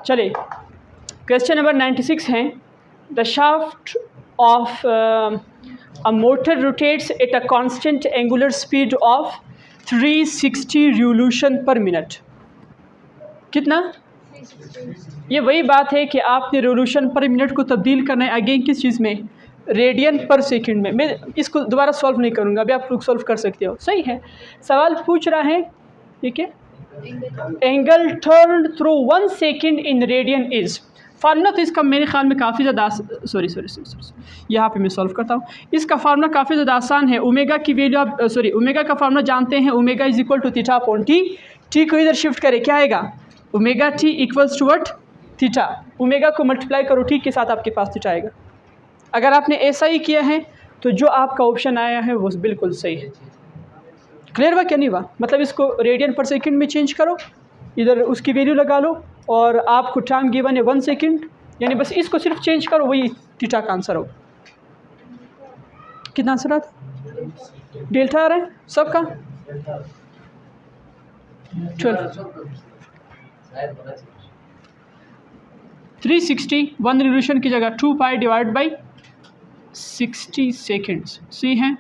चलिए question number 96 है, the shaft of a motor rotates at a constant angular speed of 360 revolution per minute. कितना? ये वही बात है कि आपने रिवोल्यूशन पर मिनट को तब्दील करना है अगेन किस चीज़ में, रेडियन पर सेकंड में। मैं इसको दोबारा सॉल्व नहीं करूँगा, अभी आप लोग सॉल्व कर सकते हो। सही है, सवाल पूछ रहा है, ठीक है, angle turn through 1 second in radian is. Formula तो इसका मेरे ख्याल में काफ़ी ज़्यादा सॉरी यहाँ पे मैं सॉल्व करता हूँ। इसका फार्मूला काफ़ी ज़्यादा आसान है। ओमेगा की वैल्यू आप ओमेगा का फार्मूला जानते हैं, omega is equal to theta upon t. T को इधर शिफ्ट करें, क्या आएगा, omega t equals to what, theta. Omega को मल्टीप्लाई करो टी के साथ, आपके पास थीटा आएगा। अगर आपने ऐसा ही किया है तो जो आपका ऑप्शन आया है वो बिल्कुल सही है। क्लियर हुआ क्या नहीं हुआ? मतलब इसको रेडियन पर सेकंड में चेंज करो, इधर उसकी वैल्यू लगा लो और आपको टाइम गिवन है 1 सेकंड, यानी बस इसको सिर्फ चेंज करो, वही थीटा का आंसर हो। कितना आंसर आता? डेल्टा आ रहा है सबका 12। 360 1 रिवोल्यूशन की जगह 2 पाई डिवाइड बाई 60 सेकेंड्स। सी है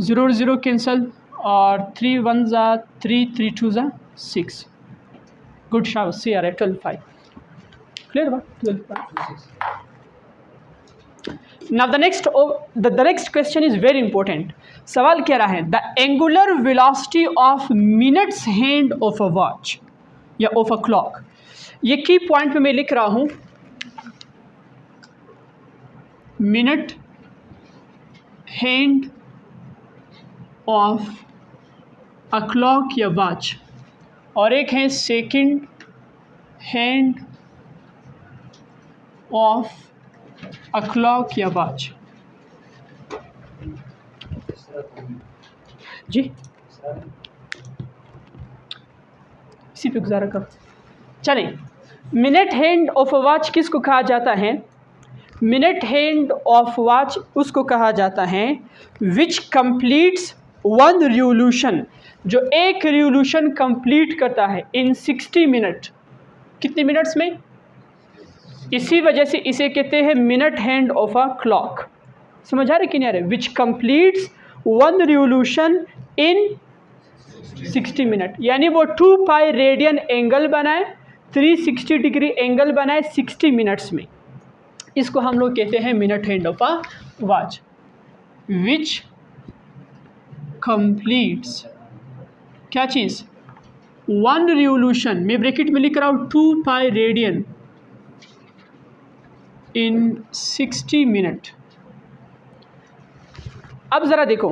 0 0 कैंसल और 3 1 ज़ा 3 3 2 ज़ा 6। गुड शाबाश, सी आ रहा है 12/5। क्लियर बा 12/5। Now the next question is very important. सवाल कह रहा है the angular velocity of minutes hand of a watch या ऑफ अ क्लॉक। ये की पॉइंट पे मैं लिख रहा हूँ, minute hand of a clock या वॉच, और एक है second hand of a clock या वॉच। जी इसी पे गुजारा करो। चलें, minute hand of a watch किसको कहा जाता है? मिनट हैंड ऑफ वॉच उसको कहा जाता है विच कंप्लीट्स 1 रिवोल्यूशन, जो एक रिवोल्यूशन कंप्लीट करता है इन 60 मिनट। कितने मिनट्स में? इसी वजह से इसे कहते हैं minute hand of a clock. समझ आ रहे कि नहीं आ रहे? विच कंप्लीट्स 1 रिवोल्यूशन इन 60 मिनट, यानी वो 2 पाई रेडियन एंगल बनाए, 360 डिग्री एंगल बनाए 60 मिनट्स में। इसको हम लोग कहते हैं minute hand of a watch. Which completes क्या चीज़? 1 रिवोल्यूशन, मैं ब्रैकेट में लिख रहा हूँ 2 पाई रेडियन इन 60 मिनट। अब ज़रा देखो,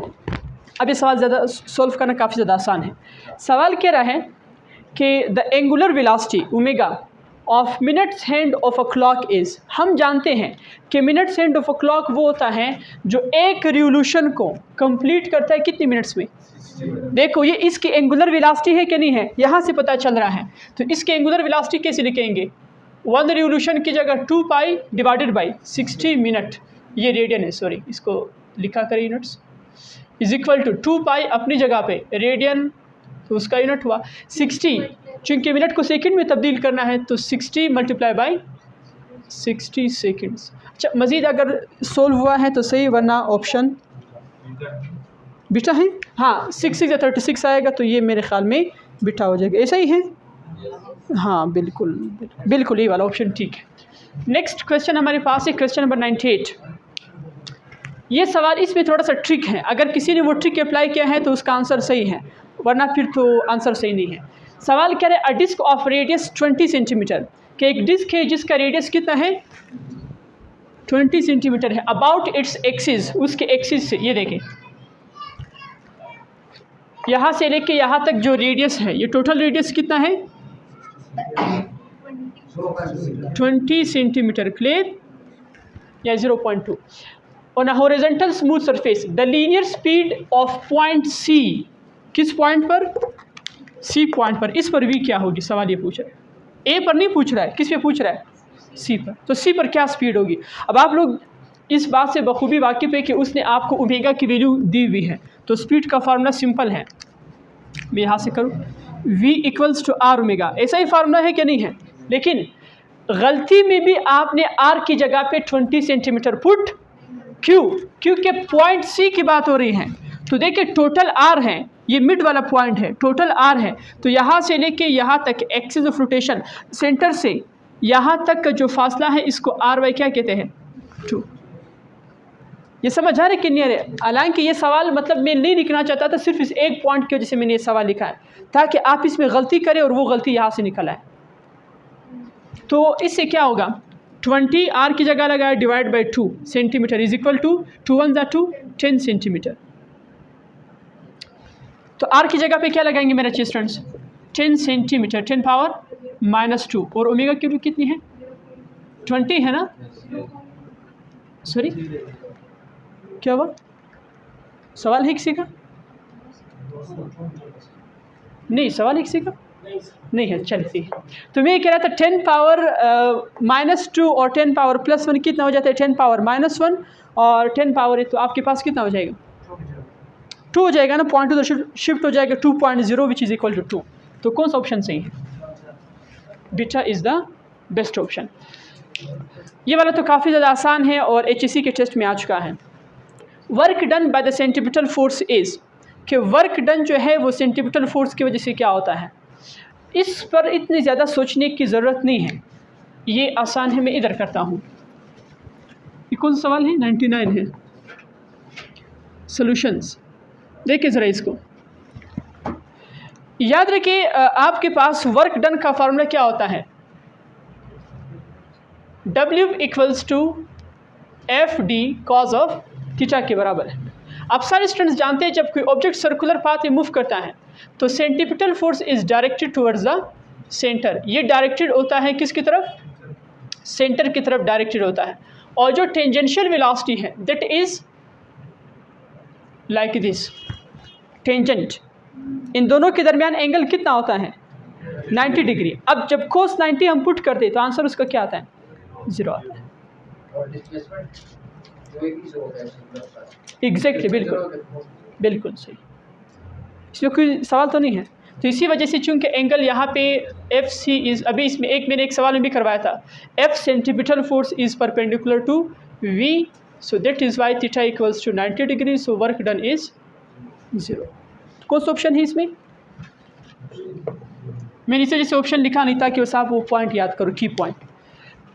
अब ये सवाल ज़्यादा सॉल्व करना काफ़ी ज़्यादा आसान है। सवाल कह रहा है कि the angular velocity omega of minutes hand of a clock is. हम जानते हैं कि minutes hand of a clock वो होता है जो एक रिवोल्यूशन को कंप्लीट करता है कितने मिनट्स में। देखो ये इसकी एंगुलर वेलोसिटी है कि नहीं है, यहाँ से पता चल रहा है। तो इसकी एंगुलर वेलोसिटी कैसे लिखेंगे? 1 रिवोल्यूशन की जगह 2 पाई डिवाइडेड बाई 60 मिनट, ये रेडियन है, सॉरी इसको लिखा करें यूनिट्स, इज इक्वल टू 2 पाई अपनी जगह पे रेडियन, तो उसका यूनिट हुआ 60। चूँकि मिनट को सेकंड में तब्दील करना है तो 60 मल्टीप्लाई बाई 60 सेकेंड्स। अच्छा, मज़ीद अगर सोल्व हुआ है तो सही, वरना ऑप्शन बिटा है। हाँ 6 6 36 आएगा, तो ये मेरे ख्याल में बिटा हो जाएगा। ऐसा ही है, हाँ बिल्कुल बिल्कुल ये वाला ऑप्शन ठीक है। नेक्स्ट क्वेश्चन हमारे पास है क्वेश्चन नंबर 98। ये सवाल, इसमें थोड़ा सा ट्रिक है, अगर किसी ने वो ट्रिक अप्लाई किया है तो उसका आंसर सही है, वरना फिर तो आंसर सही नहीं है। सवाल क्या है, अ डिस्क ऑफ रेडियस 20 सेंटीमीटर, कि एक डिस्क है जिसका रेडियस कितना है 20 सेंटीमीटर है, अबाउट इट्स एक्सिस, उसके एक्सिस से, ये देखें यहाँ से लेके यहाँ तक जो रेडियस है, ये टोटल रेडियस कितना है 20 सेंटीमीटर। क्लियर? या 0.2 on a horizontal smooth surface the linear speed of point C. किस पॉइंट पर? सी पॉइंट पर। इस पर भी क्या होगी? सवाल ये पूछ रहा है, ए पर नहीं पूछ रहा है, किस पे पूछ रहा है? सी पर। तो सी पर क्या स्पीड होगी? अब आप लोग इस बात से बखूबी वाकिफ़ है कि उसने आपको ओमेगा की वैल्यू दी हुई है, तो स्पीड का फार्मूला सिंपल है। मैं यहाँ से करूँ v equals to r omega, ऐसा ही फार्मूला है कि नहीं है? लेकिन गलती में भी आपने r की जगह पे 20 सेंटीमीटर पुट, क्यों के पॉइंट C की बात हो रही है। तो देखिए टोटल r है, ये मिड वाला पॉइंट है, टोटल r है, तो यहाँ से लेके यहाँ तक एक्सिस ऑफ रोटेशन सेंटर से यहाँ तक का जो फासला है इसको ry क्या कहते हैं? 2। ये समझ आ रहे कि नहीं आ रहे? हालांकि ये सवाल मतलब मैं नहीं लिखना चाहता था, सिर्फ इस एक पॉइंट की वजह से मैंने ये सवाल लिखा है ताकि आप इसमें गलती करें और वो गलती यहाँ से निकल आए। तो इससे क्या होगा, 20 r की जगह लगाए divide by 2 centimetre is equal to 2 1 2 10 centimetre. तो r की जगह पे क्या लगाएंगे मेरे अच्छे स्टूडेंट्स? 10 सेंटीमीटर 10 पावर -2, और ओमेगा की वैल्यू कितनी है? 20 है ना? सॉरी क्या हुआ, सवाल है किसी का? नहीं, सवाल है किसी का? नहीं है, चलिए। तो मैं ये कह रहा था 10 पावर -2 और 10 पावर +1 कितना हो जाता है? 10 पावर -1 और 10 पावर, तो आपके पास कितना हो जाएगा? 2 हो जाएगा ना, पॉइंट टू शिफ्ट हो जाएगा 2.0 विच इज़ इक्वल टू 2। तो कौन सा ऑप्शन सही है? Beta is the best option. ये वाला तो काफ़ी ज़्यादा आसान है और HSC के टेस्ट में आ चुका है। Work done by the centripetal force is, कि वर्क डन जो है वो सेंट्रीपिटल फोर्स की वजह से क्या होता है। इस पर इतनी ज़्यादा सोचने की ज़रूरत नहीं है, ये आसान है। मैं इधर करता हूँ। ये कौन सा सवाल है? 99 है। सॉल्यूशंस देखिए ज़रा इसको, याद रखिए आपके पास वर्क डन का फार्मूला क्या होता है? W equals to FD cos of theta के बराबर है। आप सारे स्टूडेंट्स जानते हैं जब कोई ऑब्जेक्ट सर्कुलर पाथ में मूव करता है तो centripetal force is directed towards the centre. ये डायरेक्टेड होता है किसकी तरफ? सेंटर की तरफ डायरेक्टेड होता है। और जो टेंजेंशियल वेलोसिटी है that is like this, tangent. इन दोनों के दरमियान एंगल कितना होता है? 90 डिग्री। अब जब कोस 90 हम पुट करते तो आंसर उसका क्या आता है? 0 आता है। एग्जैक्टली, बिल्कुल सही, इसमें कोई सवाल तो नहीं है। तो इसी वजह से चूंकि एंगल यहाँ पे FC इज़, अभी इसमें मैंने एक सवाल में भी करवाया था, F centripetal force is perpendicular to V, so that is why theta equals to 90 degree, so work done is 0। कौन सा ऑप्शन है इसमें? मैंने नीचे जैसे ऑप्शन लिखा नहीं था कि वो साहब वो पॉइंट याद करो, की पॉइंट।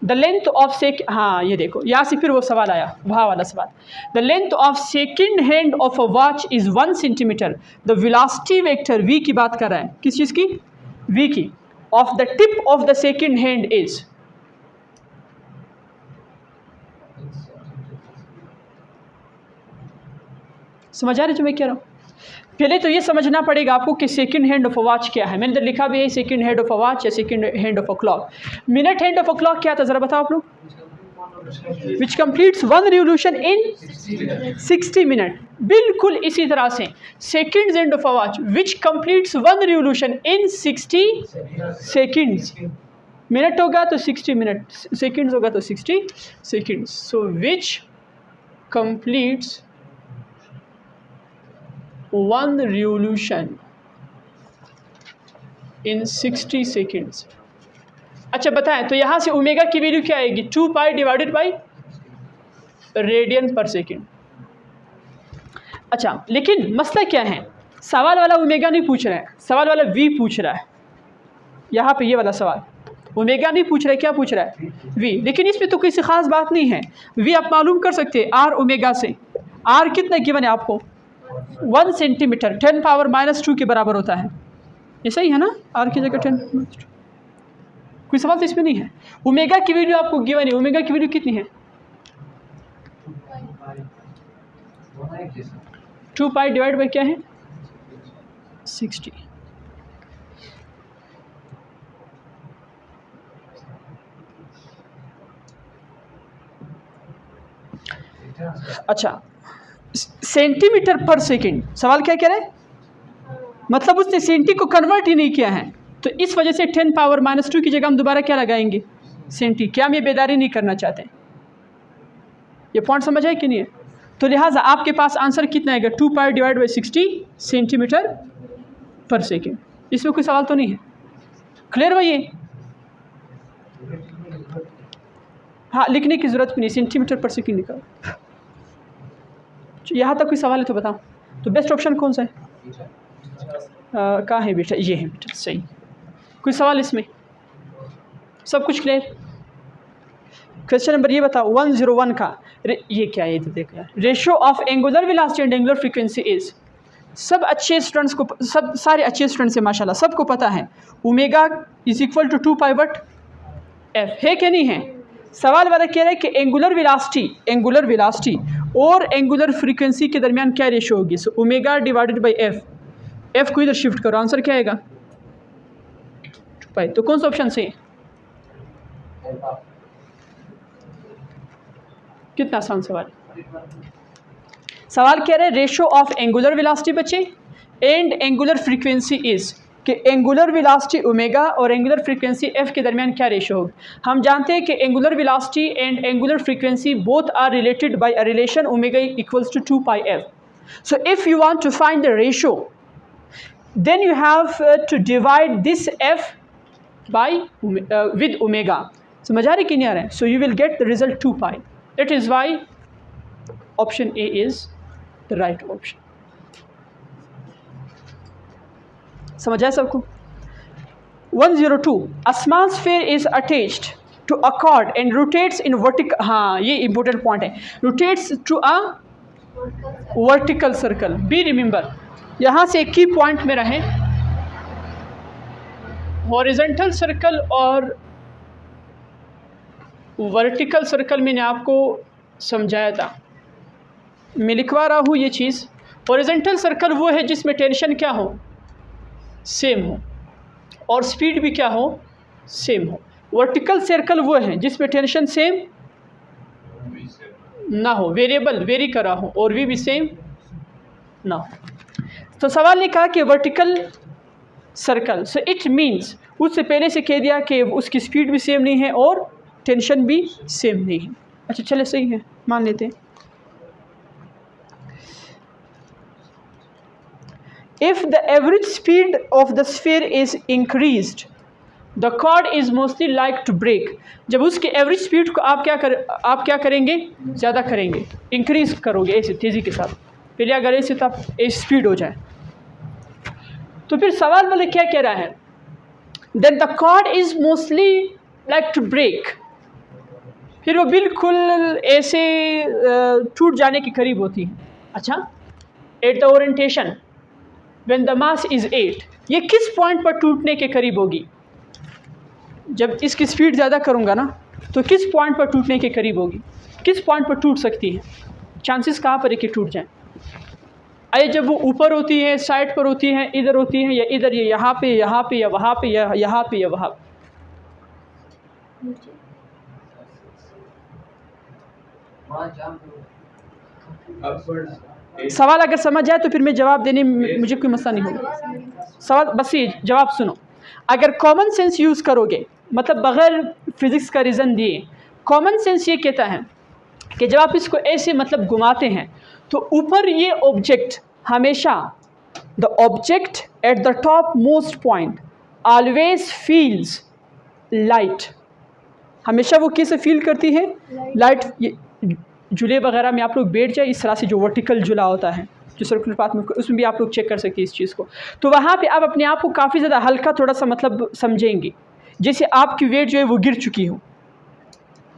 द लेंथ ऑफ हाँ ये देखो, यहाँ से फिर वो सवाल आया, वहाँ वाला सवाल। The length of second hand of a watch is 1 centimetre. The velocity vector v की बात कर रहा है, किस चीज़ की? v की। Of the tip of the second hand is, समझ आ रहे जो मैं कह रहा हूँ? पहले तो ये समझना पड़ेगा आपको कि second hand of a watch क्या है। मैंने इधर लिखा भी है second hand of a watch या second hand of a clock. Minute hand of a clock क्या था ज़रा बताओ आप लोग? Which completes 1 revolution in 60 minute. बिल्कुल इसी तरह से second hand of a watch which completes 1 revolution in 60 seconds. Minute होगा तो 60 मिनट, सेकंड्स होगा तो 60 seconds. So which completes 1 revolution in 60 seconds। अच्छा बताएं, तो यहाँ से ओमेगा की वैल्यू क्या आएगी? 2 पाई डिवाइडेड बाई रेडियन पर सेकेंड। अच्छा, लेकिन मसला क्या है, सवाल वाला ओमेगा नहीं पूछ रहा है, सवाल वाला v पूछ रहा है। यहाँ पे ये वाला सवाल ओमेगा नहीं पूछ रहा है, क्या पूछ रहा है? v। लेकिन इसमें तो किसी खास बात नहीं है, v आप मालूम कर सकते हैं r ओमेगा से। r कितना गिवन है आपको? 1 सेंटीमीटर 10 पावर -2 के बराबर होता है। ये सही है ना? r की जगह 10, कोई सवाल तो इसमें नहीं है। ओमेगा की वैल्यू आपको गिवन है, ओमेगा की वैल्यू कितनी है? 2 पाई डिवाइड बाई क्या है? 60। अच्छा, सेंटीमीटर पर सेकंड, सवाल क्या कह रहे हैं? मतलब उसने सेंटी को कन्वर्ट ही नहीं किया है, तो इस वजह से 10 पावर -2 की जगह हम दोबारा क्या लगाएंगे? सेंटी। क्या हम ये बेदारी नहीं करना चाहते? ये पॉइंट समझ है कि नहीं है? तो लिहाजा आपके पास आंसर कितना आएगा? 2 पाई डिवाइड बाई 60 सेंटीमीटर पर सेकेंड। इसमें कोई सवाल तो नहीं है? क्लियर भाई ये? हाँ, लिखने की ज़रूरत भी नहीं, सेंटीमीटर पर सेकंड लिखा। यहाँ तक कोई सवाल है तो बताओ। तो बेस्ट ऑप्शन कौन सा है? कहाँ है बेटा? ये है बेटा, सही। कोई सवाल इसमें? सब कुछ क्लियर? क्वेश्चन नंबर ये बताओ 101 का ये क्या है? तो देखो यार, ratio of angular velocity and angular frequency is. सब अच्छे स्टूडेंट्स को, सब सारे अच्छे स्टूडेंट्स हैं माशाल्लाह, सबको पता है omega is equal to 2 pi but F, है क्या नहीं है? सवाल वाला कह रहा है कि एंगुलर वेलोसिटी और एंगुलर फ्रीक्वेंसी के दरमियान क्या रेशियो होगी? So omega divided by F को इधर शिफ्ट करो, आंसर क्या आएगा? 2 पाई। तो कौन सा ऑप्शन सही? कितना आसान सवाल। सवाल कह रहे हैं रेशियो ऑफ एंगुलर वेलोसिटी बच्चे एंड एंगुलर फ्रीक्वेंसी इज, कि एंगुलर वेलोसिटी ओमेगा और एंगुलर फ्रीक्वेंसी एफ के दरमियान क्या रेशियो होगी? हम जानते हैं कि angular velocity and angular frequency both are related by a relation omega equals to 2 pi F. So if you want to find the ratio, then you have to divide this f by with omega. समझ आ रही कि नहीं आ रहा है? So you will get the result 2 pi. That is why option A is the right option. समझ आया सबको? 102. A small sphere is attached to a cord and rotates in vertical. हाँ, ये important point है. Rotates to a vertical circle. Be remember. यहाँ से एक की पॉइंट में रहे, हॉरिजेंटल सर्कल और वर्टिकल सर्कल मैंने आपको समझाया था, मैं लिखवा रहा हूँ ये चीज़। हॉरिजेंटल सर्कल वो है जिसमें टेंशन क्या हो? सेम हो, और स्पीड भी क्या हो? सेम हो। वर्टिकल सर्कल वो है जिसमें टेंशन सेम ना हो, वेरिएबल वेरी करा हो, और भी सेम ना हो। तो सवाल ने कहा कि vertical circle, so it means उससे पहले से कह दिया कि उसकी स्पीड भी सेम नहीं है और टेंशन भी सेम नहीं है। अच्छा चले, सही है, मान लेते हैं। If the average speed of the sphere is increased, the cord is mostly like to break. जब उसके एवरेज स्पीड को आप क्या करेंगे? ज़्यादा करेंगे, इंक्रीज करोगे ऐसे तेज़ी के साथ। पहले अगर ऐसे तो आप ऐसे स्पीड हो जाए। तो फिर सवाल वाले क्या कह रहा है? Then the cord is mostly like to break. फिर वो बिल्कुल ऐसे टूट जाने के करीब होती है। अच्छा, at the orientation when the mass is 8, ये किस पॉइंट पर टूटने के करीब होगी? जब इसकी स्पीड ज़्यादा करूँगा ना, तो किस पॉइंट पर टूटने के करीब होगी? किस पॉइंट पर टूट सकती है? चांसेस कहाँ पर है कि टूट जाए? अरे जब वो ऊपर होती है, साइड पर होती है, इधर होती है, या इधर, या यहाँ पे, या वहाँ पे, या यहाँ पे, या वहाँ पे। सवाल अगर समझ जाए तो फिर मैं जवाब देने में मुझे कोई मसला नहीं होगा। सवाल बस ये जवाब सुनो। अगर कॉमन सेंस यूज़ करोगे, मतलब बग़ैर फिज़िक्स का रीज़न दिए, कॉमन सेंस ये कहता है कि जब आप इसको ऐसे मतलब घुमाते हैं तो ऊपर ये ऑब्जेक्ट हमेशा, the object at the top most point always feels light. हमेशा वो कैसे फील करती है? लाइट। ये झूले वगैरह में आप लोग बैठ जाए, इस तरह से जो वर्टिकल झूला होता है, जो सर्कुलर पाथ में, उसमें भी आप लोग चेक कर सकते हैं इस चीज़ को। तो वहाँ पे आप अपने आप को काफ़ी ज़्यादा हल्का थोड़ा सा मतलब समझेंगे, जैसे आपकी वेट जो है वो गिर चुकी हो।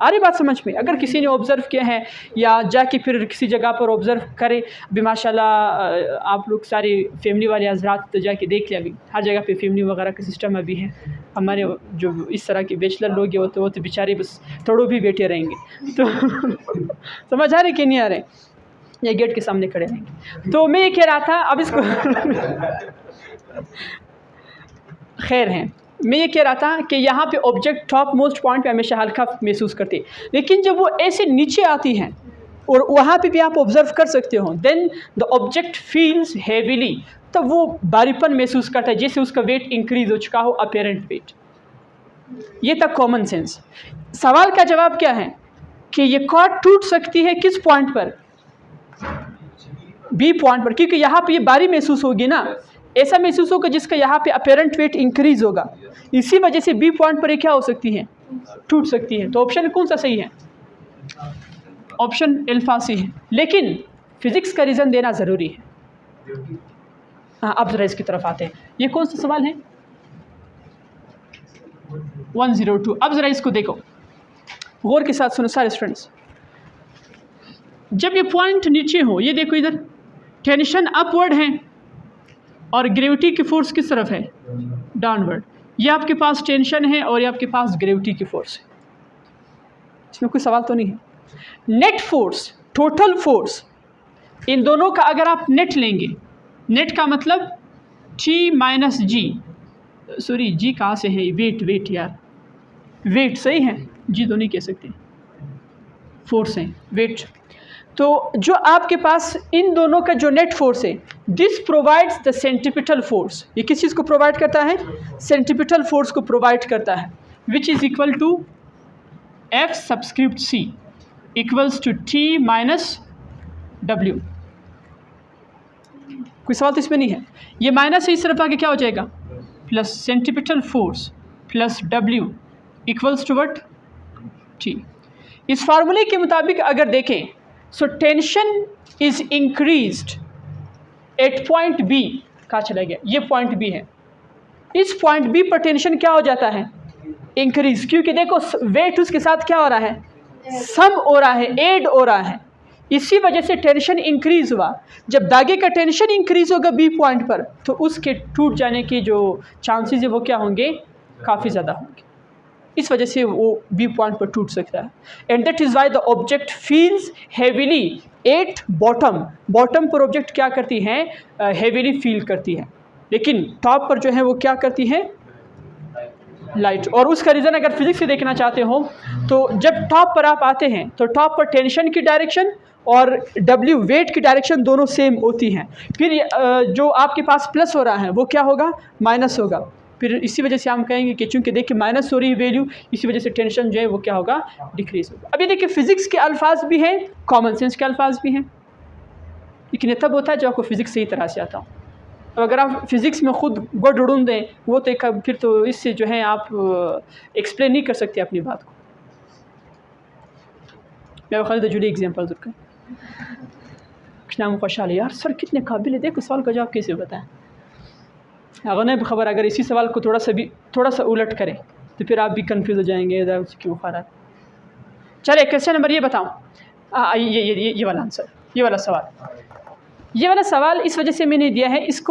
आ रही बात समझ में? अगर किसी ने ऑब्ज़र्व किया है या जाके फिर किसी जगह पर ऑब्ज़र्व करे भी, माशाल्लाह आप लोग सारे फैमिली वाले हज़रात तो जाके देख लिया, अभी हर जगह पे फैमिली वगैरह का सिस्टम अभी है। हमारे जो इस तरह के बैचलर लोग हैं वो तो बेचारे बस थोड़ो भी बैठे रहेंगे। तो समझ आ रहे कि नहीं आ रहे? या गेट के सामने खड़े रहेंगे। तो मैं ये कह रहा था, अब इसको खैर है, मैं ये कह रहा था कि यहाँ पे ऑब्जेक्ट टॉप मोस्ट पॉइंट पे हमेशा हल्का महसूस करती है, लेकिन जब वो ऐसे नीचे आती हैं और वहाँ पे भी आप ऑब्ज़र्व कर सकते हो, then the object feels heavily, तब वो भारीपन महसूस करता है, जैसे उसका वेट इंक्रीज हो चुका हो, अपेरेंट वेट। ये था कॉमन सेंस। सवाल का जवाब क्या है कि ये कॉर्ड टूट सकती है किस पॉइंट पर? बी पॉइंट पर, क्योंकि यहाँ पे ये भारी महसूस होगी ना, ऐसा महसूस होगा जिसका यहाँ पे अपेरेंट वेट इंक्रीज होगा, इसी वजह से बी पॉइंट पर ये क्या हो सकती है, टूट सकती है। तो ऑप्शन कौन सा सही है, ऑप्शन अल्फा सी है। लेकिन फिजिक्स का रीज़न देना ज़रूरी है। हाँ, अब ज़रा इसकी तरफ आते हैं। ये कौन सा सवाल है, 102। अब ज़रा इसको देखो गौर के साथ, सुनो सारे स्टूडेंट्स। जब ये पॉइंट नीचे हो, ये देखो इधर टेंशन अपवर्ड है और ग्रेविटी की फोर्स किस तरफ है, डाउनवर्ड। ये आपके पास टेंशन है और ये आपके पास ग्रेविटी की फोर्स है। इसमें कोई सवाल तो नहीं है। नेट फोर्स, टोटल फोर्स, इन दोनों का अगर आप नेट लेंगे, नेट का मतलब T माइनस जी, सॉरी जी कहाँ से है, वेट यार, वेट सही है, जी तो नहीं कह सकते, फोर्स है वेट। तो जो आपके पास इन दोनों का जो नेट फोर्स है, this provides the centripetal force. ये किस चीज़ को प्रोवाइड करता है, सेंट्रीपिटल फोर्स को प्रोवाइड करता है, which is equal to F subscript C equals to T minus W। कोई सवाल तो इसमें नहीं है। ये माइनस इस तरफ आके क्या हो जाएगा, plus centripetal force plus W equals to what, T। इस फार्मूले के मुताबिक अगर देखें, so tension is increased at point B, कहाँ चला गया, ये पॉइंट बी है, इस पॉइंट बी पर टेंशन क्या हो जाता है, इंक्रीज, क्योंकि देखो वेट उसके साथ क्या हो रहा है, सम हो रहा है, ऐड हो रहा है, इसी वजह से टेंशन इंक्रीज हुआ। जब धागे का टेंशन इंक्रीज होगा बी पॉइंट पर, तो उसके टूट जाने की जो चांसेस है वो क्या होंगे, काफ़ी ज़्यादा होंगे। इस वजह से वो बी पॉइंट पर टूट सकता है। And that is why the object feels heavily at bottom. Bottom पर ऑब्जेक्ट क्या करती हैं, हेविली फील करती है, लेकिन टॉप पर जो है वो क्या करती है, लाइट। और उसका रीज़न अगर फिजिक्स से देखना चाहते हो, तो जब टॉप पर आप आते हैं तो टॉप पर टेंशन की डायरेक्शन और W वेट की डायरेक्शन दोनों सेम होती हैं। फिर जो आपके पास प्लस हो रहा है वो क्या होगा, माइनस होगा। फिर इसी वजह से हम कहेंगे कि चूंकि देखिए माइनस हो रही है वैल्यू, इसी वजह से टेंशन जो है वो क्या होगा, डिक्रीज होगा। अभी देखिए फिजिक्स के अल्फाज भी हैं, कॉमन सेंस के अल्फाज भी हैं, लेकिन ये तब होता है जब आपको फिजिक्स सही तरह से आता हो। अब अगर आप फिज़िक्स में ख़ुद गोड उड़ून दें, वो तो फिर तो इससे जो है आप एक्सप्लेन नहीं कर सकते अपनी बात को। मैं खालिद जुड़ी एग्जाम्पल दूर नाम खुशहाल, यार सर कितने काबिल है, देखो सवाल का जवाब कैसे बताएं। अगर नहीं खबर, अगर इसी सवाल को थोड़ा सा उलट करें तो फिर आप भी कन्फ्यूज़ हो जाएंगे क्यों खरा। चले क्वेश्चन नंबर ये बताऊँ, ये वाला आंसर, ये वाला सवाल इस वजह से मैंने दिया है, इस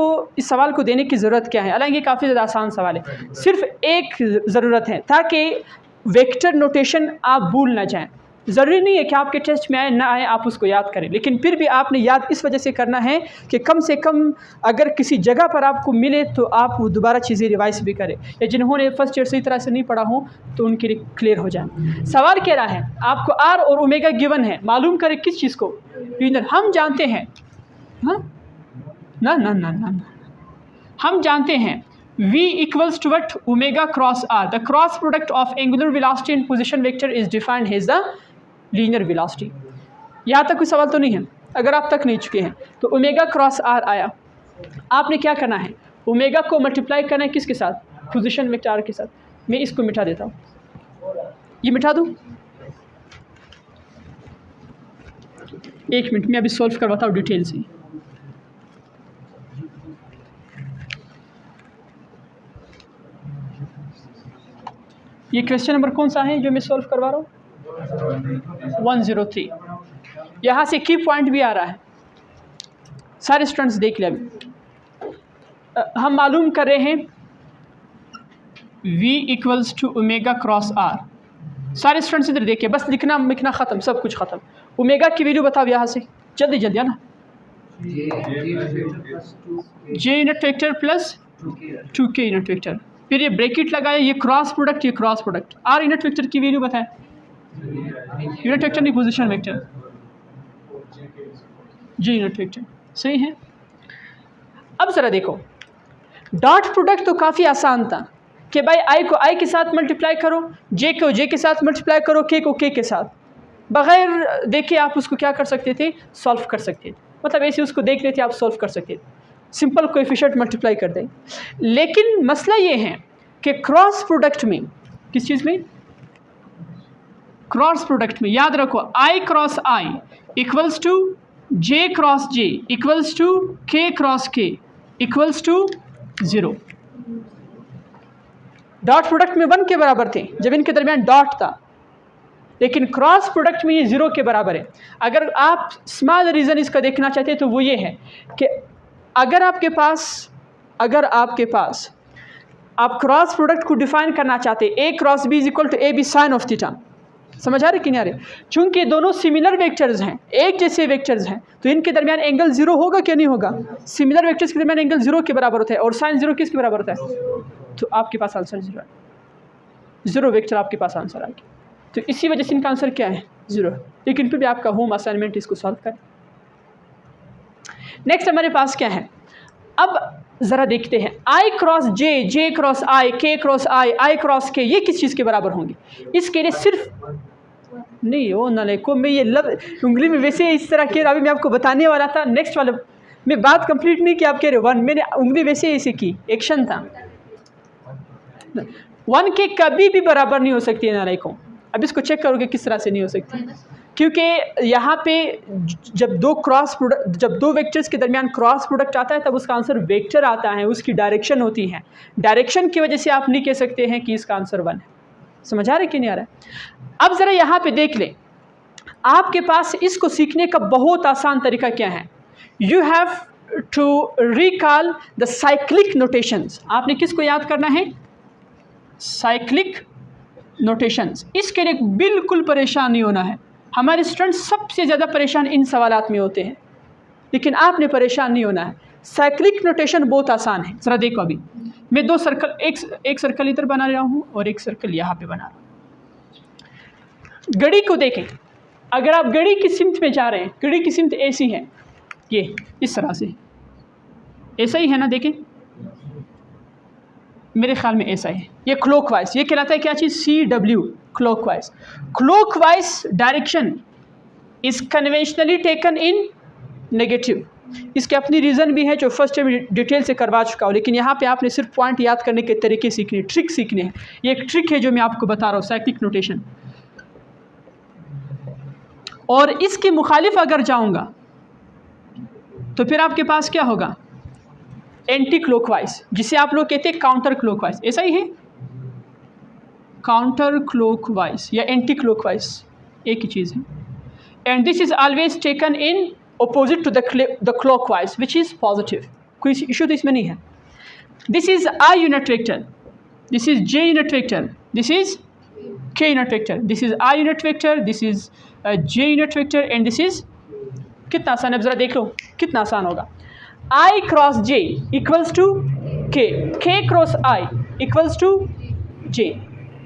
सवाल को देने की ज़रूरत क्या है, हालांकि काफ़ी ज़्यादा आसान सवाल है। सिर्फ एक ज़रूरत है, ताकि वेक्टर नोटेशन आप भूल ना जाएं। ज़रूरी नहीं है कि आपके टेस्ट में आए ना आए आप उसको याद करें, लेकिन फिर भी आपने याद इस वजह से करना है कि कम से कम अगर किसी जगह पर आपको मिले तो आप वो दोबारा चीज़ें रिवाइज भी करें, या जिन्होंने फर्स्ट ईयर सही तरह से नहीं पढ़ा हो तो उनके लिए क्लियर हो जाए। सवाल कह रहा है आपको आर और ओमेगा गिवन है, मालूम करें किस चीज़ को, हम जानते हैं, हाँ ना हम जानते हैं V equals to what, omega cross r. The cross product of angular velocity and position vector is defined as the linear velocity. यहाँ तक कोई सवाल तो नहीं है। अगर आप तक नहीं चुके हैं तो ओमेगा क्रॉस r आया, आपने क्या करना है, ओमेगा को मल्टीप्लाई करना है किसके साथ, पोजीशन वेक्टर r के साथ। मैं इसको मिटा देता हूँ, ये मिटा दूँ, एक मिनट में अभी सॉल्व करवाता हूँ डिटेल से। ये क्वेश्चन नंबर कौन सा है जो मैं सॉल्व करवा रहा हूँ, 103। यहाँ से की पॉइंट भी आ रहा है, सारे स्टूडेंट्स देख लें। हम मालूम कर रहे हैं V equals to omega cross R। सारे स्टूडेंट्स इधर देखिए, बस लिखना ख़त्म, सब कुछ ख़त्म। ओमेगा की वैल्यू बताओ यहाँ से, जल्दी जल्दी है ना, J unit vector plus 2K unit vector, फिर ये ब्रैकेट लगाए, ये cross product, R unit vector की वैल्यू बताएं, यूनिट वेक्टर नहीं position vector, J unit vector, सही है। अब ज़रा देखो, डॉट प्रोडक्ट तो काफ़ी आसान था कि भाई I को I के साथ मल्टीप्लाई करो, J को J के साथ मल्टीप्लाई करो, K को K के साथ, बग़ैर देखे आप उसको क्या कर सकते थे, सॉल्व कर सकते थे, मतलब ऐसे उसको देख लेते आप सॉल्व कर सकते थे। सिंपल कोएफिशिएंट मल्टीप्लाई कर दें। लेकिन मसला ये है कि क्रॉस प्रोडक्ट में, किस चीज़ में, क्रॉस प्रोडक्ट में याद रखो I cross I equals to J cross J equals to K cross K equals to 0। Dot product में 1 के बराबर थे जब इनके दरमियान डॉट था, लेकिन क्रॉस प्रोडक्ट में ये 0 के बराबर है। अगर आप स्मॉल रीज़न इसका देखना चाहते हैं तो वो ये है कि अगर आपके पास आप क्रॉस प्रोडक्ट को डिफाइन करना चाहते हैं, A cross B is equal to A B sine of theta, समझ आ रहे कि नहीं आ रहे? चूंकि दोनों सिमिलर वेक्टर्स हैं, एक जैसे वेक्टर्स हैं, तो इनके दरमियान एंगल 0 होगा क्या नहीं होगा? सिमिलर वेक्टर्स के दरमियान एंगल 0 के बराबर होता है और साइन 0 किसके बराबर होता है? तो आपके पास आंसर 0 है, 0 वेक्टर आपके पास आंसर आ गया। तो इसी वजह से इनका आंसर क्या है? 0। लेकिन फिर भी आपका होम असाइनमेंट इसको सॉल्व करें। नेक्स्ट हमारे पास क्या है, अब ज़रा देखते हैं आई क्रॉस जे, जे क्रॉस आई, के क्रॉस आई क्रॉस के, ये किस चीज़ के बराबर होंगे? इसके लिए सिर्फ नहीं हो ना को मैं ये उंगली में वैसे इस तरह के अभी मैं आपको बताने वाला था, नेक्स्ट वाला मैं बात कंप्लीट नहीं की, आप कह रहे 1, मैंने उंगली वैसे ऐसे की, एक्शन था। 1 के कभी भी बराबर नहीं हो सकती है नाराई को। अब इसको चेक करोगे किस तरह से नहीं हो सकती, क्योंकि यहाँ पे जब दो वेक्टर्स के दरमियान क्रॉस प्रोडक्ट आता है तब उसका आंसर वेक्टर आता है, उसकी डायरेक्शन होती है, डायरेक्शन की वजह से आप नहीं कह सकते हैं कि इसका आंसर 1 है। समझ आ रहा है कि नहीं आ रहा है? अब ज़रा यहाँ पे देख लें, आपके पास इसको सीखने का बहुत आसान तरीका क्या है? You have to recall the cyclic notations. आपने किसको याद करना है? Cyclic notations. इसके लिए बिल्कुल परेशान नहीं होना है। हमारे स्टूडेंट सबसे ज़्यादा परेशान इन सवालात में होते हैं, लेकिन आपने परेशान नहीं होना है। साइक्लिक नोटेशन बहुत आसान है। ज़रा देखो, अभी मैं 2 सर्कल, एक सर्कल इधर बना रहा हूँ और एक सर्कल यहाँ पे बना रहा हूँ। घड़ी को देखें, अगर आप घड़ी की सिमत में जा रहे हैं, घड़ी की सिमत ऐसी है, ये इस तरह से, ऐसा ही है ना? देखें, मेरे ख्याल में ऐसा है, ये क्लॉकवाइज, ये कहलाता है क्या चीज़? CW, clockwise. Clockwise direction is conventionally taken in negative. इसके अपनी रीज़न भी है जो फर्स्ट टाइम डिटेल से करवा चुका हूँ, लेकिन यहाँ पे आपने सिर्फ पॉइंट याद करने के तरीके सीखने, ट्रिक सीखने हैं। ये एक ट्रिक है जो मैं आपको बता रहा हूँ, साइक्लिक नोटेशन। और इसके मुखालिफ अगर जाऊँगा तो फिर आपके पास क्या होगा? एंटी क्लॉकवाइज, जिसे आप लोग कहते हैं काउंटर क्लॉकवाइज। ऐसा ही है, काउंटर क्लॉकवाइज या एंटी क्लॉकवाइज एक ही चीज़ है। And this is always taken in opposite to the clockwise, which is positive. कोई इशू तो इसमें नहीं है। This is I unit vector, this is J unit vector, this is K unit vector, this is I unit vector, this is J unit vector and this is, कितना आसान है, ज़रा देख लो कितना आसान होगा। I cross J equals to K, K cross I equals to J।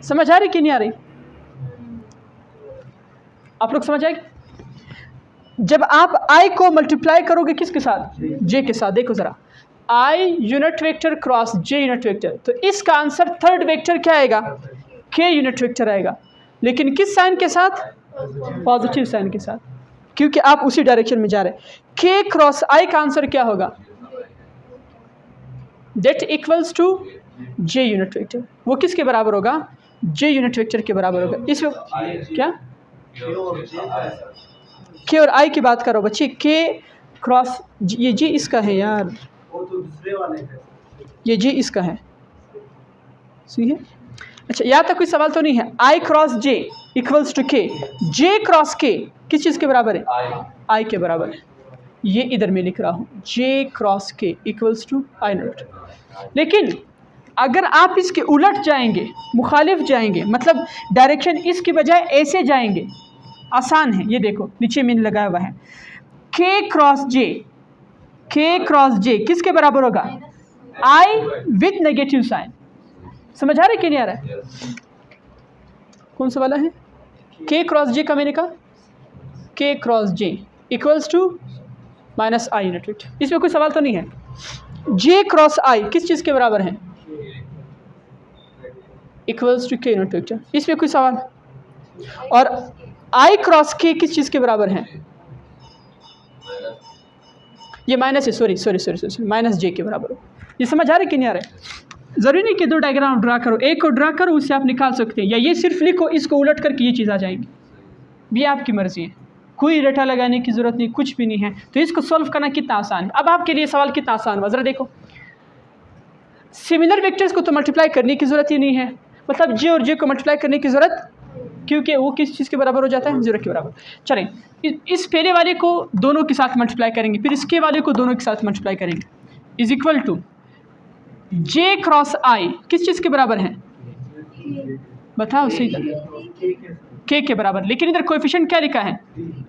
समझ आ रही कि नहीं आ रही? आप लोग समझ आएगी? जब आप I को मल्टीप्लाई करोगे किसके साथ? J के साथ। देखो ज़रा, I unit vector cross J unit vector, तो इसका आंसर थर्ड वेक्टर क्या आएगा? K यूनिट वेक्टर आएगा, लेकिन किस साइन के साथ? पॉजिटिव साइन के साथ, क्योंकि आप उसी डायरेक्शन में जा रहे हैं। K क्रॉस I का आंसर क्या होगा? That equals to J unit vector. वो किसके बराबर होगा? J यूनिट वेक्टर के बराबर होगा। इसमें क्या? K और I की बात करो बच्चे। K क्रॉस ये J इसका है यार, वो तो दूसरे वाले है, ये J इसका है, सही है। अच्छा, यहाँ तक कोई सवाल तो नहीं है। I cross J equals to K, J cross K किस चीज़ के बराबर है? I के बराबर है। ये इधर मैं लिख रहा हूँ, J cross K equals to I not. लेकिन अगर आप इसके उलट जाएंगे, मुखालिफ जाएंगे, मतलब डायरेक्शन इसकी बजाय ऐसे जाएंगे, आसान है। ये देखो नीचे मैंने लगाया हुआ है, K cross J, K cross J किसके बराबर होगा? I with negative sign. समझ आ रहा है कि नहीं आ रहा है? कौन सा वाला है? K क्रॉस J का मैंने कहा, K cross J equals to minus I unit vector. इसमें कोई सवाल तो नहीं है। J क्रॉस I किस चीज़ के बराबर है? Equals to K unit vector. इसमें कोई सवाल? और I क्रॉस K किस चीज़ के बराबर है? ये माइनस है, सॉरी माइनस जे के बराबर हो। ये समझ आ रहा है कि नहीं आ रहा है? ज़रूरी नहीं कि दो डायग्राम ड्रा करो, एक को ड्रा करो उससे आप निकाल सकते हैं, या ये सिर्फ लिखो इसको उलट करके ये चीज़ आ जाएगी, ये आपकी मर्ज़ी है, कोई रटा लगाने की ज़रूरत नहीं, कुछ भी नहीं है। तो इसको सॉल्व करना कितना आसान है। अब आपके लिए सवाल कितना आसान हुआ ज़रा देखो। सिमिलर वेक्टर्स को तो मल्टीप्लाई करने की ज़रूरत ही नहीं है, मतलब जे और जे को मल्टीप्लाई करने की ज़रूरत, क्योंकि वो किस चीज़ के बराबर हो जाता है, 0 के बराबर। चलें, इस पहले वाले को दोनों के साथ मल्टीप्लाई करेंगे, फिर इसके वाले को दोनों के साथ मल्टीप्लाई करेंगे, is equal to J cross I किस चीज़ के बराबर है, बताओ सही तरह, के बराबर। लेकिन इधर कोएफिशिएंट क्या लिखा है,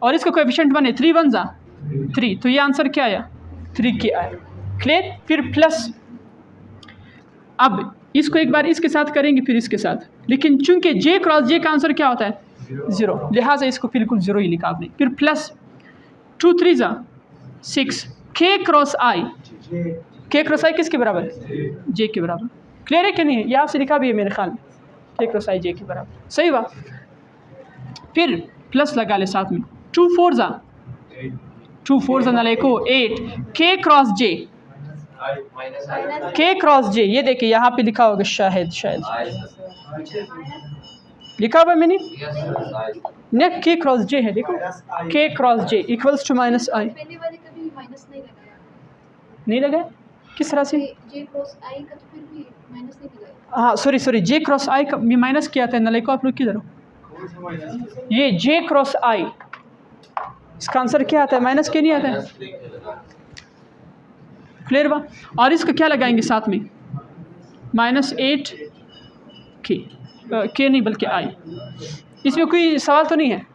और इसका कोएफिशिएंट 1 है, 3 1 जा 3, तो ये आंसर क्या आया, 3 के आया। क्लियर? फिर प्लस, अब इसको एक बार इसके साथ करेंगे फिर इसके साथ, लेकिन चूंकि जे क्रॉस जे का आंसर क्या होता है, 0, लिहाजा इसको बिल्कुल 0 ही लिखा आपने। फिर प्लस 2 3 जा 6, के क्रॉस आई, के क्रॉस आई किसके बराबर, जे के बराबर। क्लियर है कि नहीं है? ये आपसे लिखा भी है मेरे ख्याल में, के क्रॉस आई जे के बराबर, सही हुआ। फिर प्लस लगा ले साथ में, 2 4 जा नाले को 8, के क्रॉस जे, के क्रॉस जे, ये देखिए यहाँ पे लिखा होगा शायद लिखा हुआ मैंने, नेक्स्ट के क्रॉस जे है, देखो K cross J equals to minus I, नहीं लगा किस तरह से, जे क्रॉस आई का तो फिर भी माइनस नहीं लगाया। हाँ सॉरी जे क्रॉस आई का माइनस किया था नाले को, आप लोग किधर हो, ये जे क्रॉस आई इसका आंसर क्या आता है, माइनस के नहीं आता है। क्लियर बा? और इसका क्या लगाएंगे साथ में, -8 के नहीं बल्कि आई। इसमें कोई सवाल तो नहीं है,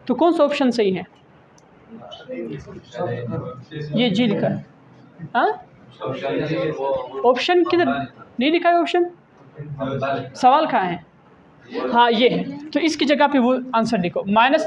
तो कौन सा ऑप्शन सही है, ये जी लिखा है, हाँ ऑप्शन किधर नहीं लिखा है, ऑप्शन सवाल कहाँ है, हाँ ये है, तो इसकी जगह पे वो आंसर लिखो, -3